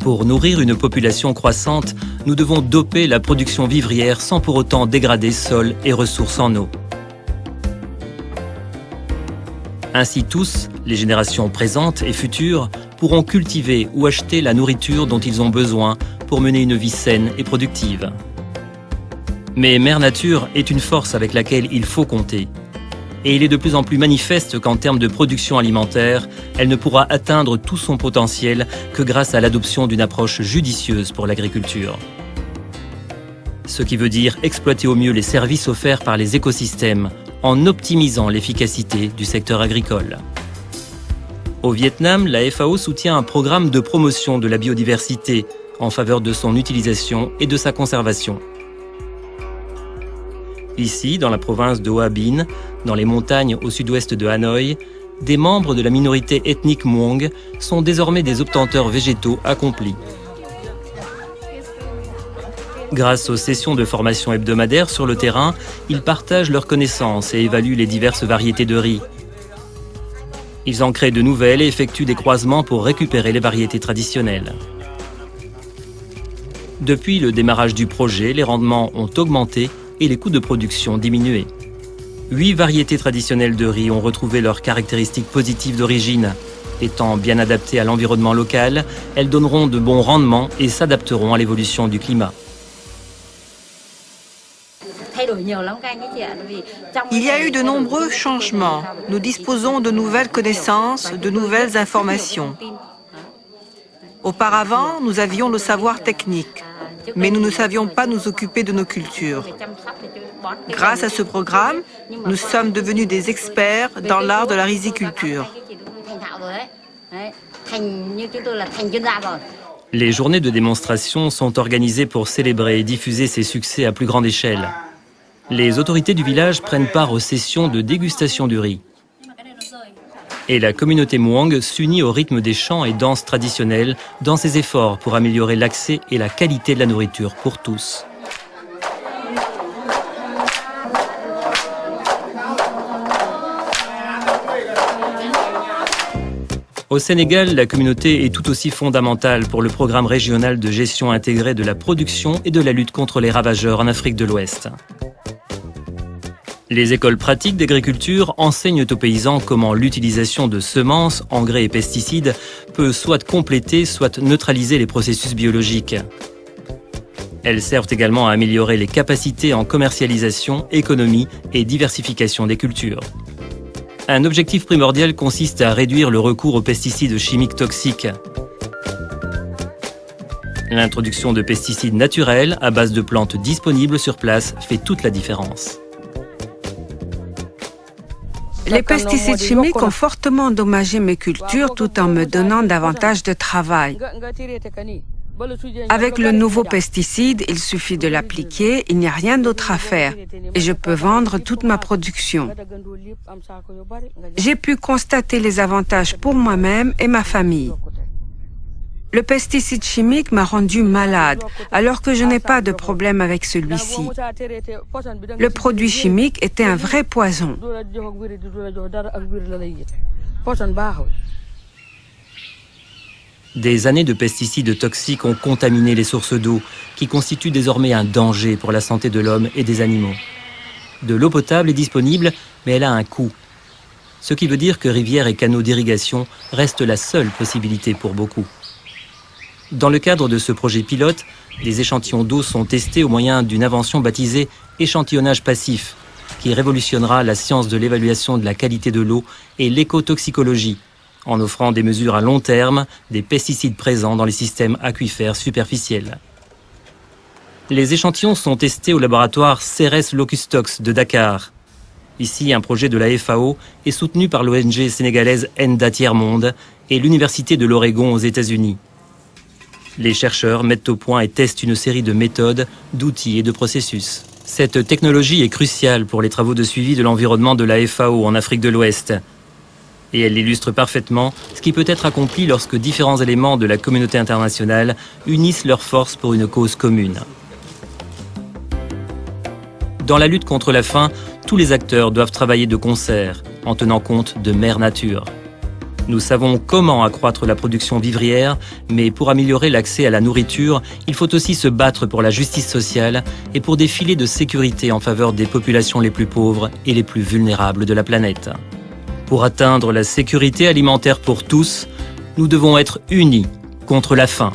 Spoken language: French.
Pour nourrir une population croissante, nous devons doper la production vivrière sans pour autant dégrader sol et ressources en eau. Ainsi tous, les générations présentes et futures, pourront cultiver ou acheter la nourriture dont ils ont besoin pour mener une vie saine et productive. Mais Mère Nature est une force avec laquelle il faut compter. Et il est de plus en plus manifeste qu'en termes de production alimentaire, elle ne pourra atteindre tout son potentiel que grâce à l'adoption d'une approche judicieuse pour l'agriculture. Ce qui veut dire exploiter au mieux les services offerts par les écosystèmes en optimisant l'efficacité du secteur agricole. Au Vietnam, la FAO soutient un programme de promotion de la biodiversité en faveur de son utilisation et de sa conservation. Ici, dans la province de Hoa Binh, dans les montagnes au sud-ouest de Hanoï, des membres de la minorité ethnique Muong sont désormais des obtenteurs végétaux accomplis. Grâce aux sessions de formation hebdomadaires sur le terrain, ils partagent leurs connaissances et évaluent les diverses variétés de riz. Ils en créent de nouvelles et effectuent des croisements pour récupérer les variétés traditionnelles. Depuis le démarrage du projet, les rendements ont augmenté et les coûts de production diminué. 8 variétés traditionnelles de riz ont retrouvé leurs caractéristiques positives d'origine. Étant bien adaptées à l'environnement local, elles donneront de bons rendements et s'adapteront à l'évolution du climat. Il y a eu de nombreux changements. Nous disposons de nouvelles connaissances, de nouvelles informations. Auparavant, nous avions le savoir technique, mais nous ne savions pas nous occuper de nos cultures. Grâce à ce programme, nous sommes devenus des experts dans l'art de la riziculture. Les journées de démonstration sont organisées pour célébrer et diffuser ces succès à plus grande échelle. Les autorités du village prennent part aux sessions de dégustation du riz. Et la communauté Muong s'unit au rythme des chants et danses traditionnelles dans ses efforts pour améliorer l'accès et la qualité de la nourriture pour tous. Au Sénégal, la communauté est tout aussi fondamentale pour le programme régional de gestion intégrée de la production et de la lutte contre les ravageurs en Afrique de l'Ouest. Les écoles pratiques d'agriculture enseignent aux paysans comment l'utilisation de semences, engrais et pesticides peut soit compléter, soit neutraliser les processus biologiques. Elles servent également à améliorer les capacités en commercialisation, économie et diversification des cultures. Un objectif primordial consiste à réduire le recours aux pesticides chimiques toxiques. L'introduction de pesticides naturels à base de plantes disponibles sur place fait toute la différence. Les pesticides chimiques ont fortement endommagé mes cultures tout en me donnant davantage de travail. Avec le nouveau pesticide, il suffit de l'appliquer, il n'y a rien d'autre à faire et je peux vendre toute ma production. J'ai pu constater les avantages pour moi-même et ma famille. Le pesticide chimique m'a rendu malade, alors que je n'ai pas de problème avec celui-ci. Le produit chimique était un vrai poison. Des années de pesticides toxiques ont contaminé les sources d'eau, qui constituent désormais un danger pour la santé de l'homme et des animaux. De l'eau potable est disponible, mais elle a un coût. Ce qui veut dire que rivières et canaux d'irrigation restent la seule possibilité pour beaucoup. Dans le cadre de ce projet pilote, les échantillons d'eau sont testés au moyen d'une invention baptisée échantillonnage passif, qui révolutionnera la science de l'évaluation de la qualité de l'eau et l'écotoxicologie, en offrant des mesures à long terme des pesticides présents dans les systèmes aquifères superficiels. Les échantillons sont testés au laboratoire Ceres Locustox de Dakar. Ici, un projet de la FAO est soutenu par l'ONG sénégalaise Enda Tiers-Monde et l'Université de l'Oregon aux États-Unis. Les chercheurs mettent au point et testent une série de méthodes, d'outils et de processus. Cette technologie est cruciale pour les travaux de suivi de l'environnement de la FAO en Afrique de l'Ouest. Et elle illustre parfaitement ce qui peut être accompli lorsque différents éléments de la communauté internationale unissent leurs forces pour une cause commune. Dans la lutte contre la faim, tous les acteurs doivent travailler de concert, en tenant compte de Mère Nature. Nous savons comment accroître la production vivrière, mais pour améliorer l'accès à la nourriture, il faut aussi se battre pour la justice sociale et pour des filets de sécurité en faveur des populations les plus pauvres et les plus vulnérables de la planète. Pour atteindre la sécurité alimentaire pour tous, nous devons être unis contre la faim,